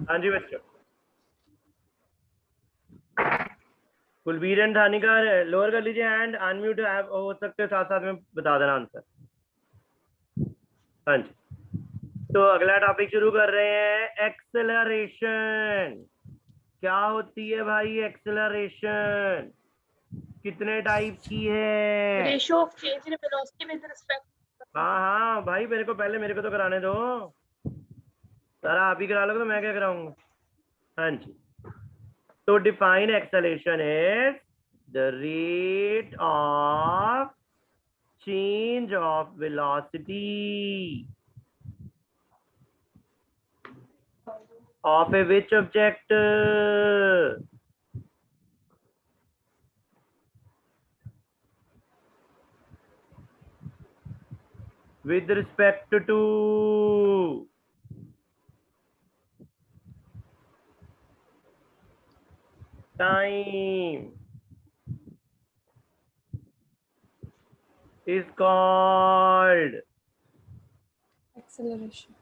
हाँ जी बच्चों, Kulveer and धानिका lower कर लीजिए हैंड, अनम्यूट हो सकते साथ साथ में बता देना आंसर। हाँ जी, तो अगला टॉपिक शुरू कर रहे हैं, एक्सेलरेशन। क्या होती है भाई एक्सेलरेशन? कितने टाइप की है? Ratio of change in velocity with respect. हाँ हाँ भाई, मेरे को तो कराने दो। सारा आप ही करा लोगे तो मैं क्या कराऊंगा? हाँ जी, तो define acceleration is the rate of change of velocity of a which object? With respect to time is called acceleration.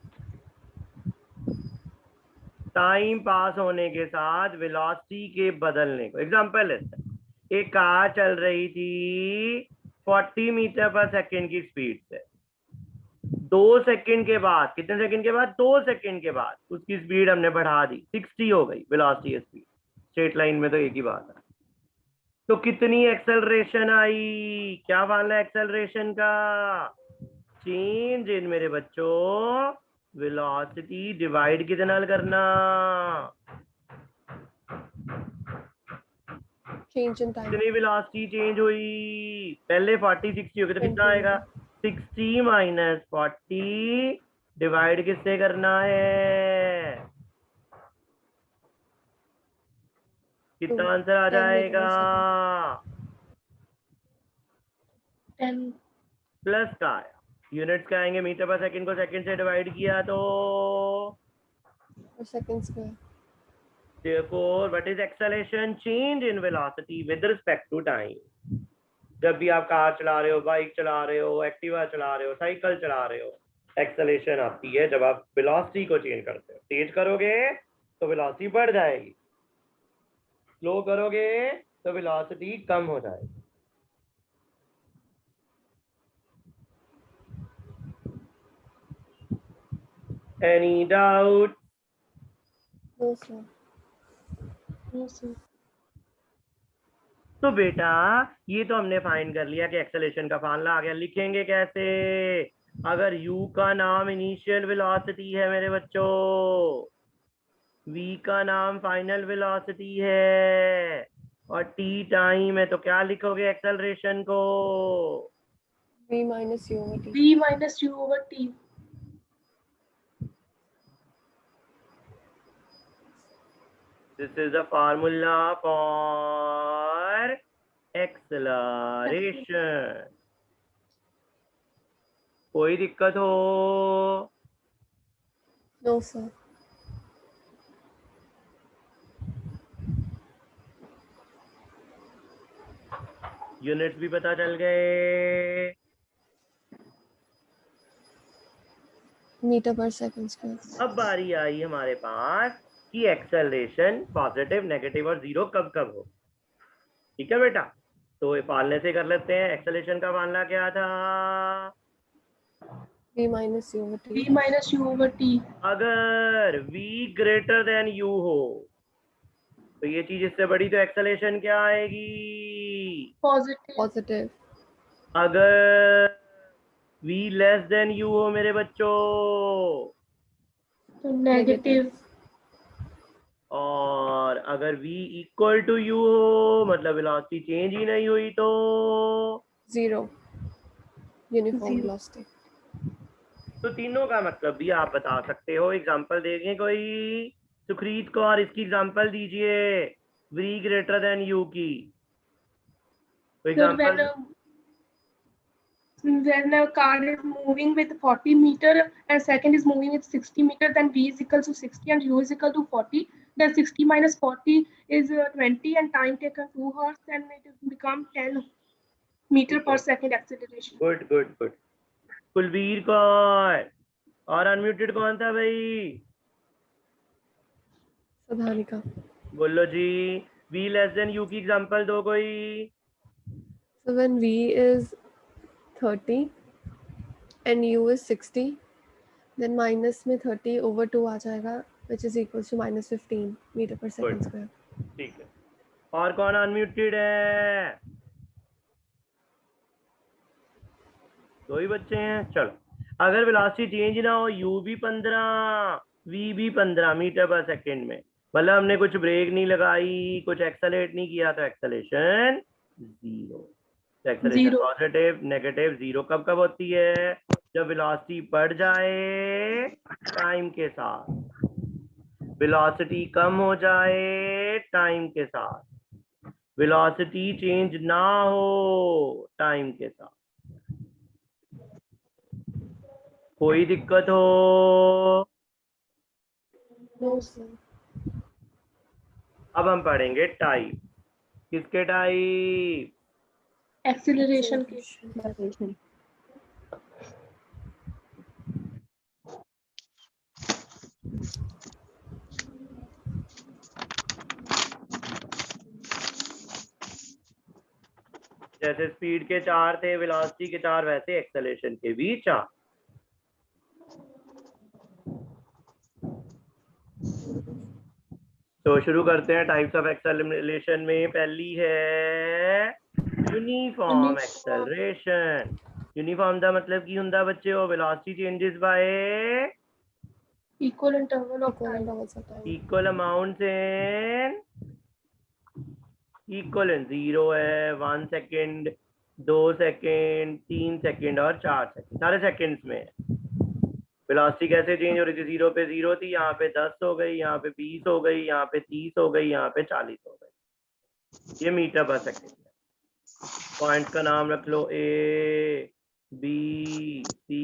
Time pass होने के साथ वेलोसिटी के बदलने को। एग्जांपल लेते हैं, एक कार चल रही थी 40 मीटर पर सेकंड की स्पीड से। 2 सेकंड के बाद, कितने सेकंड के बाद? 2 सेकंड के बाद उसकी स्पीड हमने बढ़ा दी, 60 हो गई वेलोसिटी स्पीड। स्ट्रेट लाइन में तो एक ही बात है। तो कितनी एक्सेलरेशन आई? क्या मानना है एक्सेलरेशन का? चेंज इन मेरे बच्चों वेलोसिटी डिवाइड कितना करना? Change in time. कितनी वेलोसिटी चेंज हुई? पहले 40 60 हो गई तो कितना 20 आएगा? 60 माइनस 40 डिवाइड किससे करना है? कितना आंसर आ 10 मीटर जाएगा? पर सेकंड। 10 प्लस का आया, यूनिट्स का आएंगे, मीटर पर सेकंड को सेकंड से डिवाइड किया तो और second square. therefore what is acceleration? Change in velocity with respect to time. जब भी आप कार चला रहे हो, बाइक चला रहे हो, एक्टिवा चला रहे हो, साइकिल चला रहे हो, एक्सेलेरेशन आती है जब आप वेलोसिटी को चेंज करते हो। तेज करोगे तो वेलोसिटी बढ़ जाएगी, स्लो करोगे तो वेलोसिटी कम हो जाएगी। Any doubt? No sir. तो बेटा ये तो हमने फाइंड कर लिया कि एक्सेलेरेशन का फार्मूला आ गया। लिखेंगे कैसे? अगर u का नाम इनिशियल वेलोसिटी है मेरे बच्चों, v का नाम फाइनल वेलोसिटी है और t टाइम है, तो क्या लिखोगे एक्सेलरेशन को? v minus u over t। v minus u over t। This is the formula for acceleration. कोई दिक्कत हो? No sir. यूनिट्स भी पता चल गए? मीटर पर सेकंड स्क्वायर। अब बारी आई हमारे पास कि एक्सेलरेशन पॉजिटिव, नेगेटिव और जीरो कब कब हो। ठीक है बेटा, तो ये फार्मूले से कर लेते हैं। एक्सेलरेशन का फार्मूला क्या था? v minus u over t। v minus u over t। अगर v ग्रेटर देन u हो तो ये चीज इससे बड़ी, तो एक्सेलरेशन क्या आएगी? पॉजिटिव। पॉजिटिव। अगर v लेस देन u हो मेरे बच्चों, तो नेगेटिव। और अगर v इक्वल टू u हो, मतलब वेलोसिटी चेंज ही नहीं हुई, तो जीरो। Uniform Zero। वेलोसिटी। तो तीनों का मतलब भी आप बता सकते हो। एग्जांपल देंगे कोई? सुखरीत को और इसकी एग्जांपल दीजिए, v ग्रेटर देन u की। तो Sir, example when a car is moving with 40 meter and second is moving with 60 meter, then v is equal to 60 and u is equal to 40. Then 60 minus 40 is 20 and time taken 2 hours, and it become 10 meter per second acceleration. Good good good. Kulveer कौन और unmuted कौन था भाई? Sadhanika. बोलो जी। v less than u की example दो कोई। So when v is 30 and u is 60, then minus में 30 over 2 आ जाएगा, which is equals to minus 15 meter per second square. ठीक है। और कौन अनम्यूटेड है? दो ही बच्चे हैं। चलो, अगर वेलोसिटी चेंज ना हो, u भी 15 v भी 15 मीटर पर सेकंड में, मतलब हमने कुछ ब्रेक नहीं लगाई, कुछ एक्सेलरेट नहीं किया, तो acceleration zero. Acceleration Zero. Positive, negative, zero कब कब होती है? जब वेलोसिटी बढ़ जाए टाइम के साथ, वेलोसिटी कम हो जाए टाइम के साथ, वेलोसिटी चेंज ना हो टाइम के साथ। कोई दिक्कत हो? No sir. अब हम पढ़ेंगे टाइप। किसके टाइप? Acceleration के. Acceleration. जैसे स्पीड के 4 थे, वेलोसिटी के 4, वैसे एक्सेलरेशन के भी 4। तो शुरू करते हैं टाइप्स ऑफ एक्सेलरेशन में। पहली है यूनिफॉर्म एक्सेलरेशन। यूनिफॉर्म का मतलब की हुंदा बच्चे? वो velocity changes by Equal interval of Equal time. intervals of time. Equal amount in equal in. 0 है, 1 सेकेंड, 2 सेकेंड, 3 सेकेंड और 4 सेकेंड, सारे सेकेंड्स में है। वेलोसिटी कैसे चेंज हो रही थी? 0 पे 0 थी, यहाँ पे 10 हो गई, यहाँ पे 20 हो गई, यहाँ पे 30 हो गई, यहाँ पे 40 हो गई। ये मीटर पर सेकेंड है। पॉइंट का नाम रख लो, ए, बी, सी,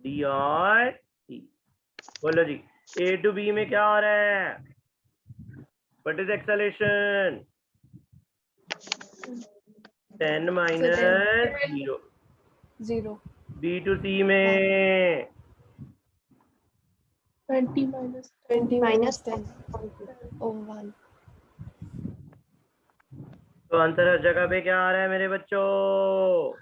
डी और ई। बोलो जी, ए टू बी में क्या हो रहा है? What is acceleration? 10 minus 0। 0. B to C में 20 minus 20 minus 10 over 1. तो आंसर हर जगह पे क्या आ रहा है मेरे बच्चों?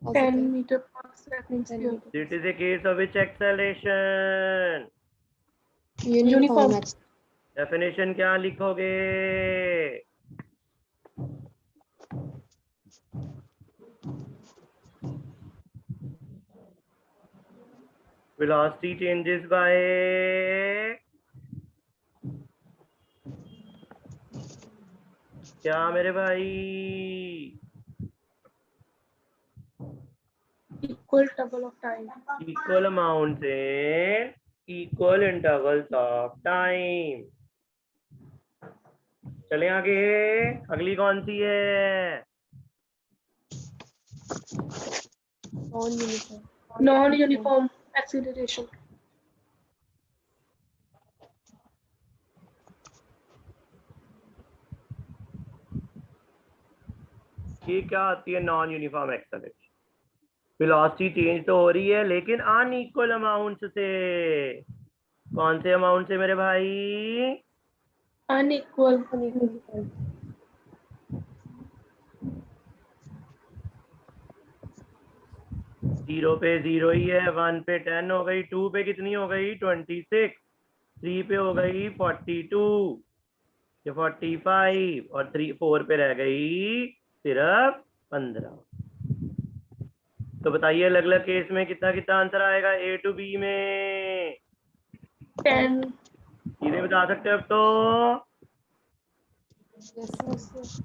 10 meter per second square. It is a case of which acceleration? Uniform. Definition क्या लिखोगे? Velocity changes by क्या मेरे भाई? Equal double of time. Equal amount in equal intervals of time. चले आगे। अगली कौन सी है? Non-uniform. Non-uniform acceleration. ये क्या आती है? Non uniform acceleration. Velocity change तो हो रही है लेकिन अनइक्वल अमाउंट से। कौन से अमाउंट से मेरे भाई? Unequal. Unequal. 0 पे 0 ही है, 1 पे 10 हो गई, 2 पे कितनी हो गई? 26, 3 पे हो गई 42 या 45 और 4 पे रह गई सिर्फ 15। तो बताइए अलग अलग केस में कितना कितना आंसर आएगा ए टू बी में? 10. सीधे बता सकते हो अब तो। Yes.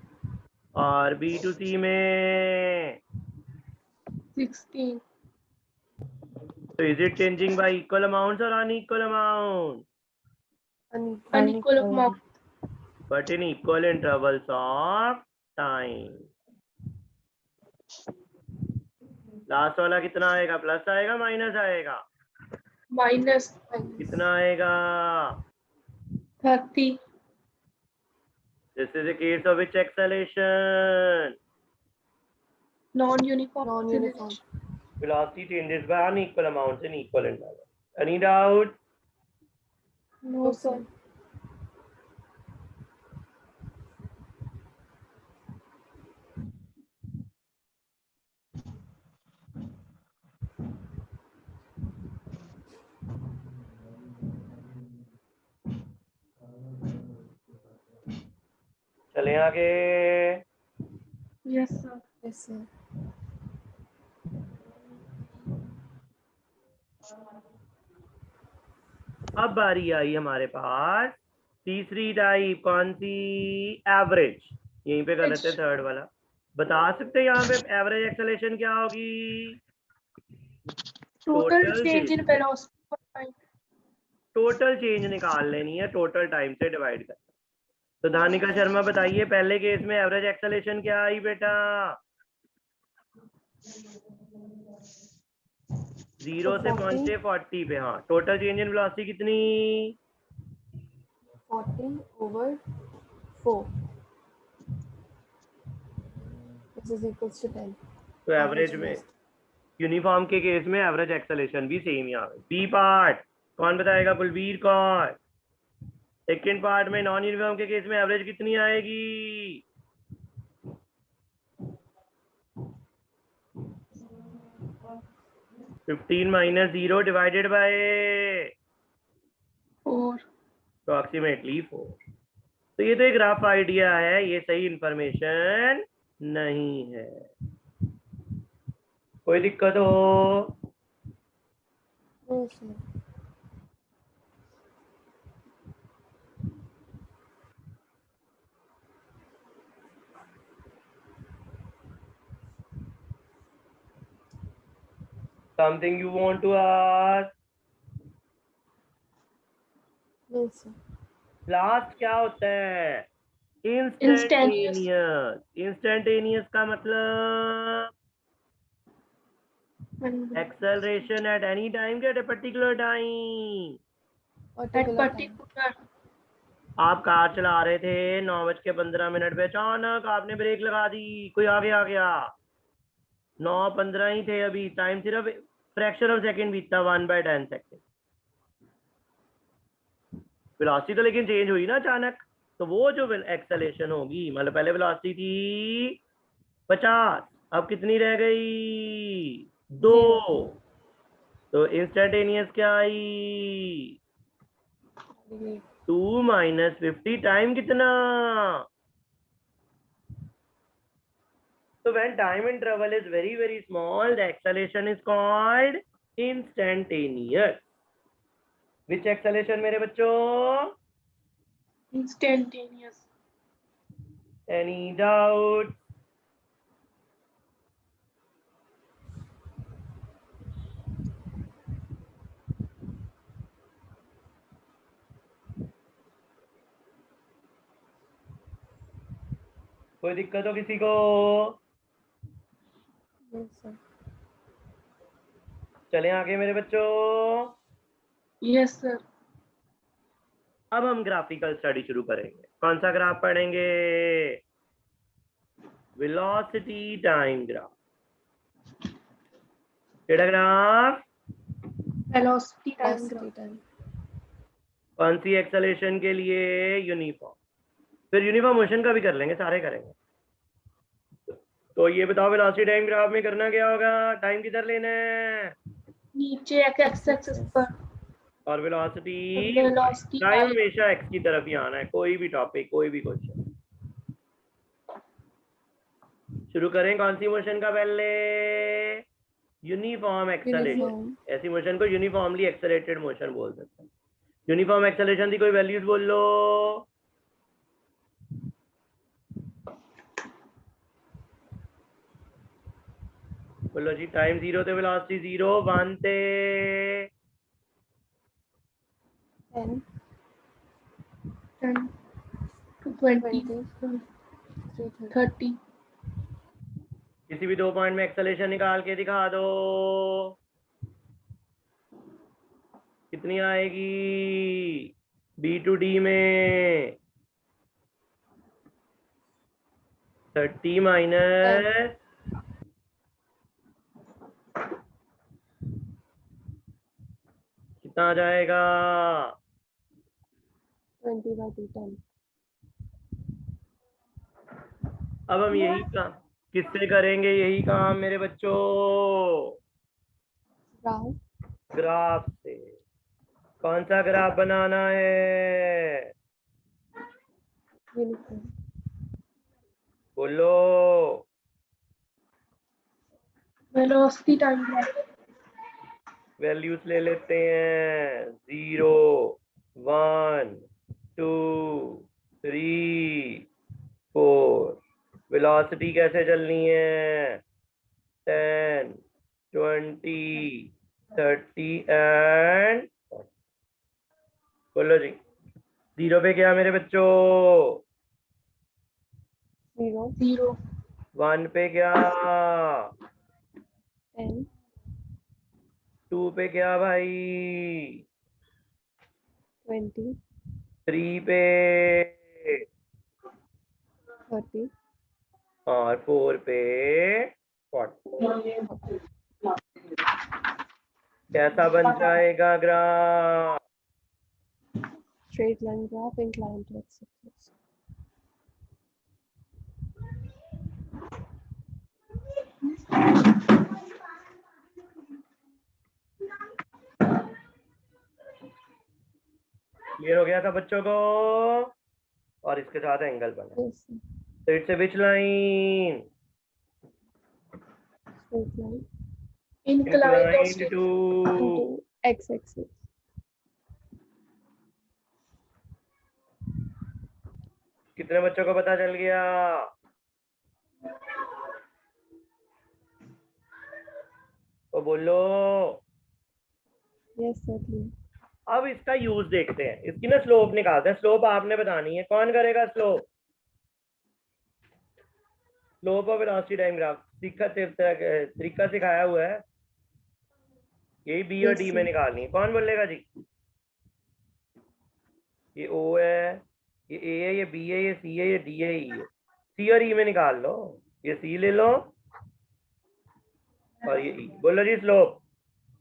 और बी टू सी में 16. तो is it changing by equal amounts और unequal amount? Unequal amount. But in equal intervals of time. Last वाला कितना आएगा? प्लस आएगा माइनस आएगा? Minus कितना आएगा? 30. This is a case of which acceleration? Non-uniform Non-uniform. acceleration. Velocity changes by unequal amounts in equal interval. Any doubt? No, sir. चले आगे। Yes, sir. Yes, sir. अब बारी आई हमारे पास तीसरी टाइप, कौन सी? एवरेज। यहीं पे कर लेते हैं थर्ड वाला। बता सकते हैं यहाँ पे एवरेज एक्सेलेरेशन क्या होगी? Total Total change in change. velocity per time. Total change निकाल लेनी है, टोटल टाइम से डिवाइड कर। तो दानिका शर्मा बताइए, पहले केस में एवरेज एक्सेलेरेशन क्या आई बेटा? 0 से 40. पहुंचे 40 पे। हाँ, टोटल चेंज इन वेलोसिटी कितनी? 40 over 4, which is equals to 10. तो एवरेज में, यूनिफॉर्म के केस में एवरेज एक्सेलेरेशन भी सेम ही आ गई। बी पार्ट कौन बताएगा? कुलवीर कौन? सेकेंड पार्ट में नॉन यूनिफॉर्म के केस में एवरेज कितनी आएगी? 15 माइनस 0 डिवाइडेड बाय 4. अप्रोक्सीमेटली 4। तो ये तो एक रफ आइडिया है, ये सही इंफॉर्मेशन नहीं है। कोई दिक्कत हो? No, sir. Something you want to ask? No, sir. Last क्या होता है? Instantaneous. इंस्टेंटेनियस का मतलब When acceleration at any time के at a particular time. at Particular time. particular. आप कार चला रहे थे 9:15 पे, अचानक आपने ब्रेक लगा दी, कोई आगे आ गया। 9:15 ही थे अभी, टाइम सिर्फ फ्रैक्शन ऑफ सेकंड बीतता, 1/10 सेकंड। वेलोसिटी तो लेकिन चेंज हुई ना अचानक। तो वो जो एक्सेलरेशन होगी, मतलब पहले वेलोसिटी थी 50, अब कितनी रह गई? 2। तो इंस्टेंटेनियस क्या आई? 2 माइनस 50 टाइम कितना? So when time interval is very very small, the acceleration is called instantaneous. Which acceleration मेरे बच्चों? Instantaneous. Any doubt? कोई दिक्कत हो किसी को? No, sir. चले आगे मेरे बच्चों। Yes, sir. अब हम ग्राफिकल स्टडी शुरू करेंगे। कौन सा ग्राफ पढ़ेंगे? Velocity time graph. केड़ा graph? Velocity time Velocity graph. time. कौन सी एक्सेलरेशन के लिए? यूनिफॉर्म। फिर यूनिफॉर्म मोशन का भी कर लेंगे, सारे करेंगे। तो ये बताओ, वेलोसिटी टाइम ग्राफ में करना क्या होगा? टाइम किधर लेना है? नीचे x एक्सिस पर. और वेलोसिटी Velocity टाइम y. हमेशा एक्स की तरफ ही आना है। कोई भी टॉपिक, कोई भी क्वेश्चन शुरू करें कौन सी मोशन का? पहले यूनिफॉर्म एक्सेलरेशन। Uniform. ऐसी मोशन को यूनिफॉर्मली एक्सेलरेटेड मोशन बोल सकते हैं। यूनिफॉर्म एक्सेलरेशन की कोई वैल्यूज बोल लो। बोलो जी। टाइम 0 थे, वेलोसिटी 0, 1 थे 10, 10 to 20. 20, 330. 30. किसी भी 2 पॉइंट में एक्सेलरेशन निकाल के दिखा दो, कितनी आएगी? बी टू डी में 30 माइनस कितना आ जाएगा? 20/210. अब हम यही काम किससे करेंगे? यही काम मेरे बच्चों Graph. ग्राफ से। कौन सा ग्राफ बनाना है? Uniform. बोलो। Velocity time graph. वैल्यूज ले लेते हैं 0 1 2 3 4। वेलोसिटी कैसे चलनी है? 10 20 30 एंड। बोलो जी। 0 पे क्या मेरे बच्चों? 0, 0, 1 पे क्या? 10, 2 पे क्या भाई? 20, 3 पे? 30, और 4 पे 40। कैसा बन जाएगा graph? straight line graph inclined to x-axis. Clear हो गया था बच्चों को? और इसके साथ एंगल बना। Yes, sir. तो its which line? Straight line inclined or inclined straight. Two. into x-axis. कितने बच्चों को पता चल गया? तो बोलो। Yes, sir, clear. अब इसका यूज देखते हैं। इसकी ना स्लोप निकालते हैं। स्लोप आपने बतानी है। कौन करेगा slope? Slope of velocity time graph तरीका सिखाया हुआ है। यही बी और Yes, डी में sir. निकालनी है। कौन बोलेगा जी? ये ओ है, ये ए है, ये बी है, ये सी है, ये डी है, ई है। सी और ई में निकाल लो। ये सी ले लो और ये ई। बोलो जी slope.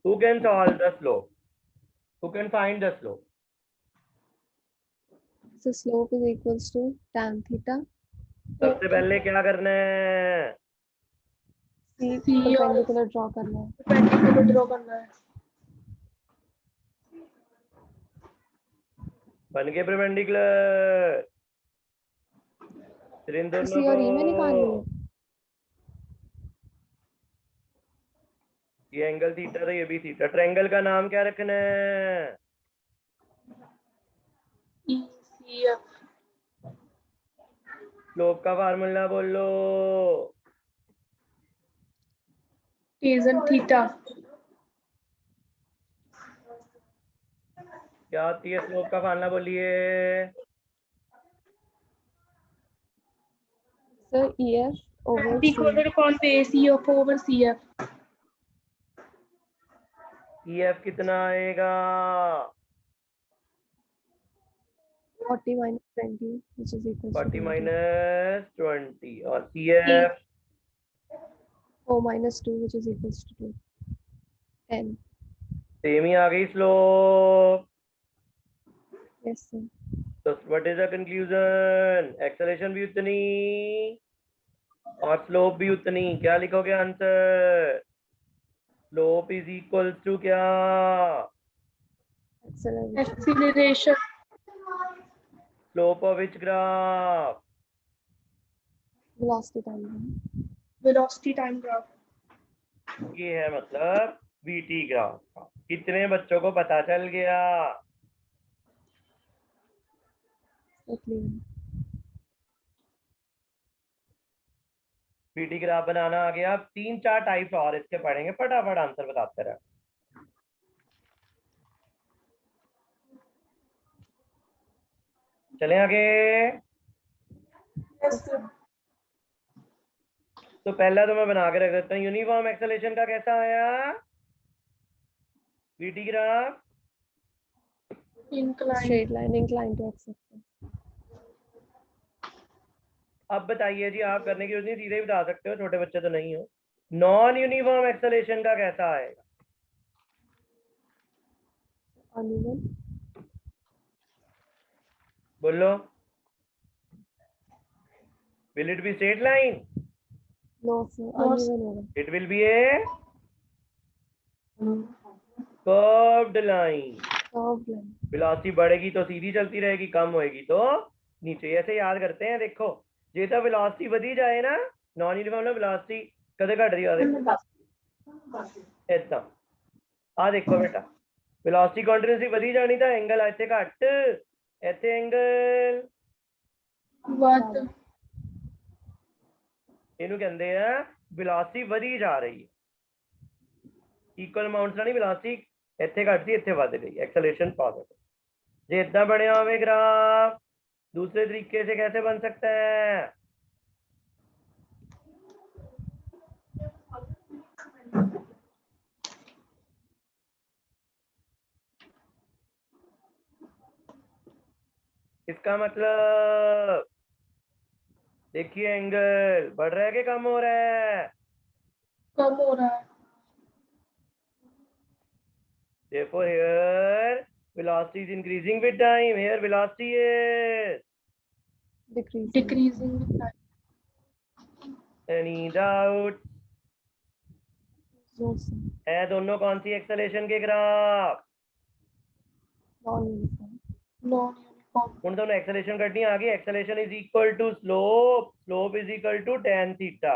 Who can solve the slope? Who can find the slope? So slope is equals to tan theta. सबसे पहले क्या करना है? C C और perpendicular draw करना है. perpendicular ड्रॉ करना है। बन के परपेंडिकुलर। फिर इन तो दोनों C और E में निकालनी को। है. ये एंगल थीटा तो ये भी थीटा। ट्रायंगल का नाम क्या रखना है? ECF। स्लोप का फार्मूला बोलो। tan theta. क्या आती है स्लोप का फार्मूला? बोलिए। Sir, EF over C. Perpendicular upon base EF over CF। EF कितना आएगा? 40 minus 20, which is equals to 40 20. Minus 20। और CF 4 minus 2, which is equals to 2. 10. Same ही आ गई स्लोप। Yes, sir. तो what is the conclusion? Acceleration भी उतनी और स्लोप भी उतनी। क्या लिखोगे answer? Slope is equal to क्या? Acceleration. Acceleration। Slope of which graph? Velocity time graph. velocity time graph। ये है मतलब VT ग्राफ का। कितने बच्चों को पता चल गया? So clear. VT ग्राफ बनाना आ गया। अब 3-4 टाइप्स और इसके पढ़ेंगे। फटाफट आंसर बताते रहे। चले आगे। Yes, sir। तो पहला तो मैं बना के रख देता हूँ। यूनिफॉर्म एक्सेलरेशन का कैसा आया VT graph? inclined। Straight line inclined to x-axis. अब बताइए जी। आप करने की उतनी सीधे ही बता सकते हो, छोटे बच्चे तो नहीं हो। नॉन यूनिफॉर्म एक्सेलरेशन का कैसा आएगा? Uneven. बोलो। Will it be straight line? No, sir. No, Uneven होगा. It will be A curved line. Curved line. Velocity बढ़ेगी तो सीधी चलती रहेगी, कम होएगी तो नीचे। ऐसे याद करते हैं। देखो ਜੇ ਤਾਂ ਵੈਲੋਸਿਟੀ ਵਧੀ ਜਾਏ ਨਾ ਨਾਨ ਯੂਨੀਫਾਰਮ ਨਾਲ ਵੈਲੋਸਿਟੀ ਕਦੇ ਘਟ ਰਹੀ ਆ ਦੇਖੋ ਇਦਾਂ ਆ ਦੇਖੋ ਬੇਟਾ ਵੈਲੋਸਿਟੀ ਕੰਟੀਨਿਊਸਲੀ ਵਧੀ ਜਾਣੀ ਤਾਂ ਐਂਗਲ ਇੱਥੇ ਘਟ ਇੱਥੇ ਐਂਗਲ ਵੱਧ ਇਹਨੂੰ ਕਹਿੰਦੇ ਆ ਵੈਲੋਸਿਟੀ ਵਧੀ ਜਾ ਰਹੀ ਹੈ ਇਕੁਅਲ ਅਮਾਉਂਟਸ ਨਾਲ ਨਹੀਂ ਵੈਲੋਸਿਟੀ ਇੱਥੇ ਘਟ ਸੀ ਇੱਥੇ ਵੱਧ ਗਈ एक्सेलरेशन पॉजिटिव ਜੇ ਇਦਾਂ ਬਣਿਆ ਹੋਵੇ ग्राफ दूसरे तरीके से कैसे बन सकता है इसका मतलब देखिए एंगल बढ़ रहा है कि कम हो रहा है कम हो रहा है therefore here velocity is increasing with time here velocity is decreasing with time any doubt No, sir. है दोनों कौन सी एक्सेलरेशन के ग्राफ Non-uniform. non-uniform ਹੁਣ ਤੁਹਾਨੂੰ एक्सेलरेशन करनी आ गई acceleration is equal to slope slope is equal to tan theta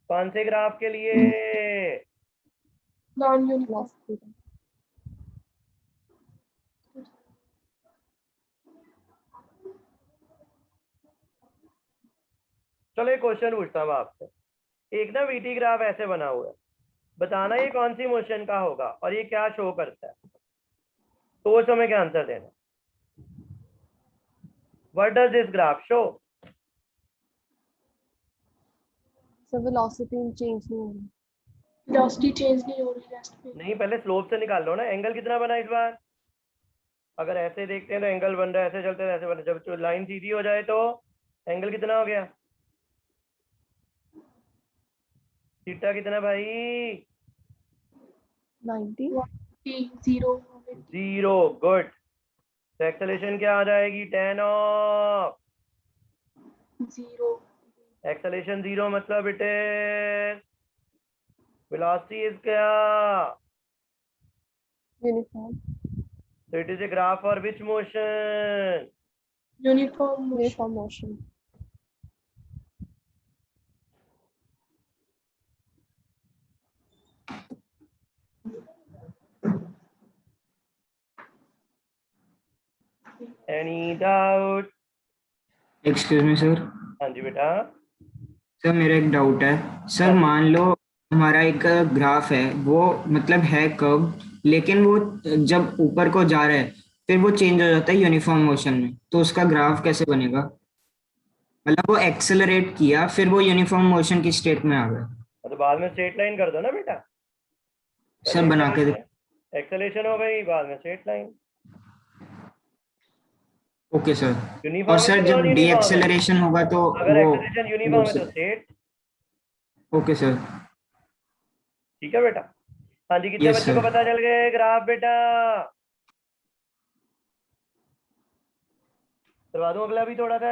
कौन से ग्राफ के लिए non-uniform Plus theta. चलो एक क्वेश्चन पूछता हूँ आपसे एक ना वीटी ग्राफ ऐसे बना हुआ है बताना ये कौन सी मोशन का होगा और ये क्या शो करता है तो वो समय क्या आंसर देना what does this graph show So velocity change नहीं होगी. velocity change नहीं हो रही rest पे नहीं पहले स्लोप से निकाल लो ना एंगल कितना बना इस बार अगर ऐसे देखते हैं तो एंगल बन रहा है ऐसे चलते हैं ऐसे बन रहा है जब लाइन सीधी हो जाए तो एंगल कितना हो गया थीटा कितना भाई 90. 0 जीरो गुड तो एक्सेलरेशन क्या आ जाएगी tan ऑफ 0 एक्सेलरेशन जीरो मतलब इट इज वेलोसिटी इज क्या Uniform. so it is a graph for which motion uniform motion Uniform motion. any doubt excuse me sir हाँ जी बेटा सर मेरा एक डाउट है सर मान लो हमारा एक ग्राफ है वो मतलब है कर्व लेकिन वो जब ऊपर को जा रहा है फिर वो चेंज हो जाता है यूनिफॉर्म मोशन में तो उसका ग्राफ कैसे बनेगा मतलब वो एक्सेलरेट किया फिर वो यूनिफॉर्म मोशन की स्टेट में आ गया तो बाद में स्ट्रेट लाइन कर दो ना बेटा सर बना के एक्सेलरेशन हो गई बाद में straight line okay sir uniform और सर जब डी एक्सेलरेशन होगा तो अगर वो एक्सेलरेशन यूनिफॉर्म है तो स्ट्रेट ओके सर ठीक है बेटा हाँ जी कितने Yes, बच्चों को sir. पता चल गए ग्राफ बेटा करवा दूं अगला भी थोड़ा सा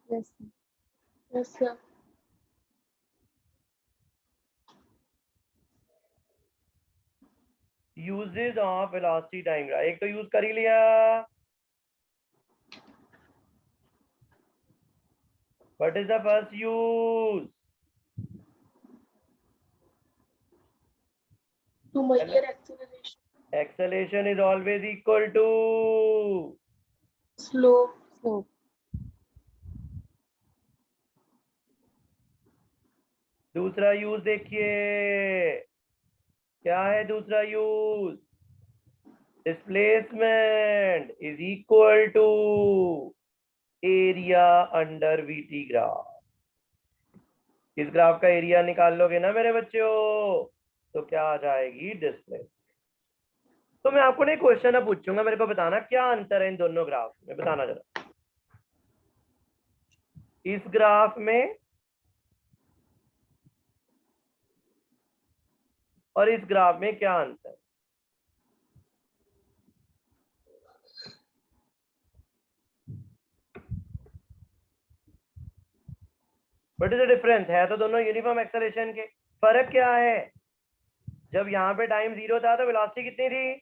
Yes. sir. yes sir uses of velocity time graph एक तो यूज कर ही लिया what is the first use to measure acceleration acceleration is always equal to slope Slope. दूसरा यूज देखिए क्या है दूसरा use displacement is equal to area under VT graph इस ग्राफ का एरिया निकाल लोगे ना मेरे बच्चों तो क्या आ जाएगी डिस्प्लेसमेंट तो मैं आपको नहीं क्वेश्चन अब पूछूंगा मेरे को बताना क्या अंतर है इन दोनों ग्राफ में बताना जरा इस ग्राफ में और इस ग्राफ में क्या अंतर व्हाट इज द डिफरेंस है तो दोनों यूनिफॉर्म एक्सेलरेशन के फर्क क्या है जब यहाँ पे टाइम 0 था तो वेलोसिटी कितनी थी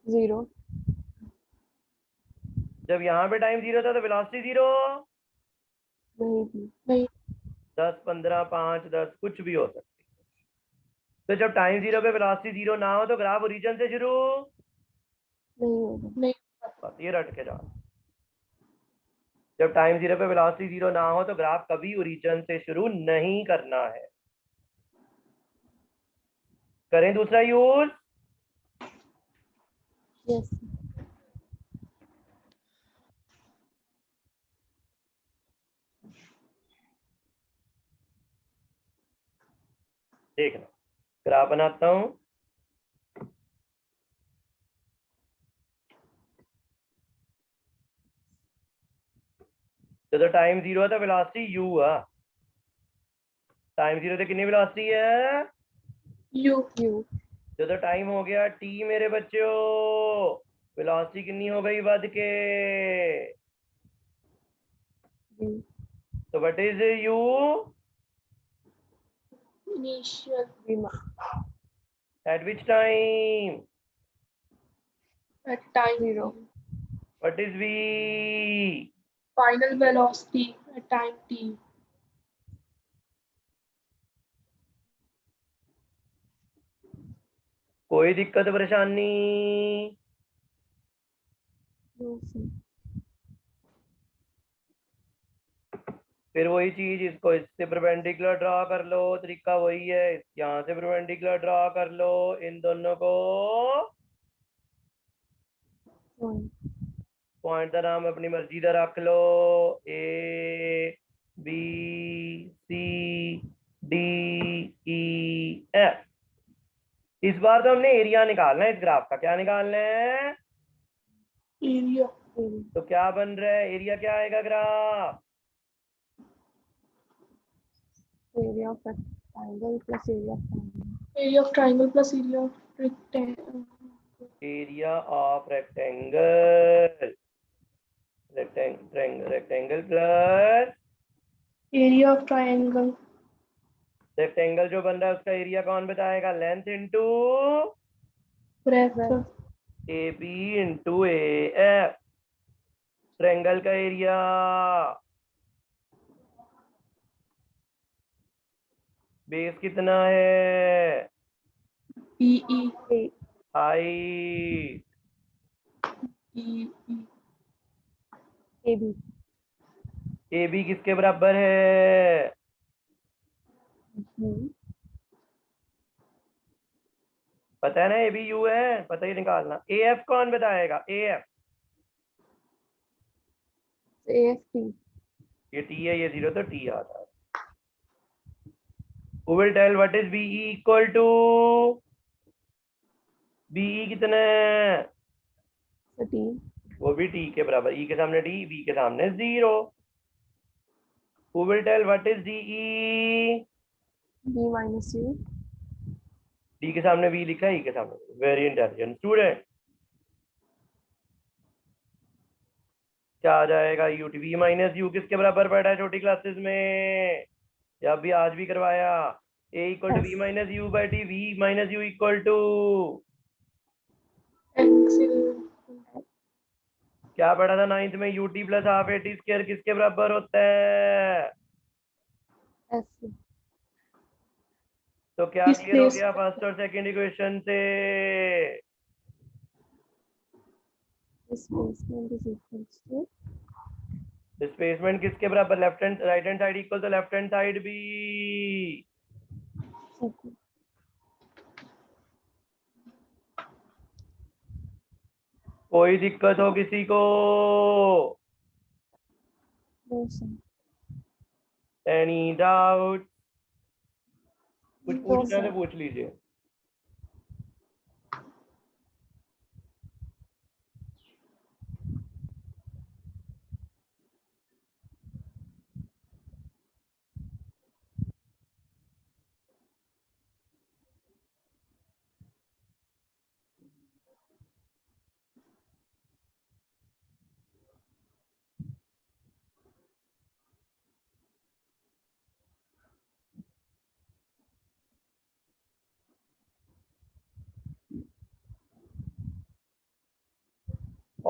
0. जब यहाँ पे टाइम 0 था तो वेलोसिटी 0, नहीं थी। नहीं 10 15 5 10 कुछ भी हो सकती है। तो जब टाइम 0 पे वेलोसिटी 0 ना हो तो ग्राफ ओरिजिन से शुरू, नहीं होगा। नहीं बस ये रट के जा। जब टाइम 0 पे वेलोसिटी 0 ना हो तो ग्राफ कभी ओरिजिन से शुरू नहीं करना है। करें दूसरा यूज। यस। देखना, ग्राफ बनाता हूं। तो टाइम 0 था, वेलोसिटी u है। टाइम 0 से कितनी वेलोसिटी है? You you. तो टाइम हो गया t मेरे बच्चों, वेलोसिटी कितनी हो गई बढ़ के? वी। तो what is u? Initial V at which time? at time Zero. What is v? final velocity at time t. कोई दिक्कत परेशानी? No sir. फिर वही चीज, इसको इससे परपेंडिकुलर ड्रा कर लो, तरीका वही है। यहाँ से परपेंडिकुलर ड्रा कर लो इन दोनों को, पॉइंट का नाम अपनी मर्जी का रख लो, A B C D E F. इस बार तो हमने एरिया निकालना है इस ग्राफ का। क्या निकालना है? Area तो क्या बन रहा है? एरिया क्या आएगा graph? area of rectangle plus area of triangle. area of triangle plus area of rectangle. Area of rectangle, rectangle plus Area of triangle. Rectangle जो बन रहा है उसका एरिया कौन बताएगा? Length into Breadth. A B into A F. Triangle का area base कितना है? EE. Height EE. AB. A B किसके बराबर है? पता है ना, ए बी यू है, पता ही निकालना। ए एफ कौन बताएगा? A F, AFT. ये टी है, ये 0 तो टी आता है। Who will tell what is BE equal to? BE कितना है? 13. वो भी टी के बराबर। ई के सामने टी, बी के सामने 0। Who will tell what is DE? B minus U. D के सामने बी लिखा है, ई के सामने। Very intelligent student. क्या आ जाएगा? U T. V minus U किसके बराबर पढ़ा है छोटी क्लासेस में, या अभी आज भी करवाया? A equal to V minus U by T. V minus U equal to क्या पढ़ा था नाइन्थ में? U T plus half A T square किसके बराबर होता है? S. तो क्या क्लियर हो गया फर्स्ट और सेकंड इक्वेशन से? Displacement is equals to displacement किसके बराबर? Left hand right hand side equal तो लेफ्ट हैंड साइड भी। equal. कोई दिक्कत हो किसी को? No sir. Any doubt? कुछ No, पूछना है sir. तो पूछ लीजिए।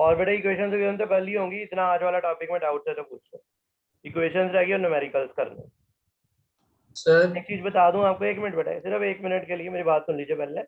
और बेटा इक्वेशन से तो पहले ही होंगी, इतना आज वाला टॉपिक में डाउट है तो पूछ लो। इक्वेशंस रह गई और न्यूमेरिकल्स करने। सर एक चीज बता दूं आपको, 1 मिनट बेटा, सिर्फ 1 मिनट के लिए मेरी बात सुन लीजिए पहले।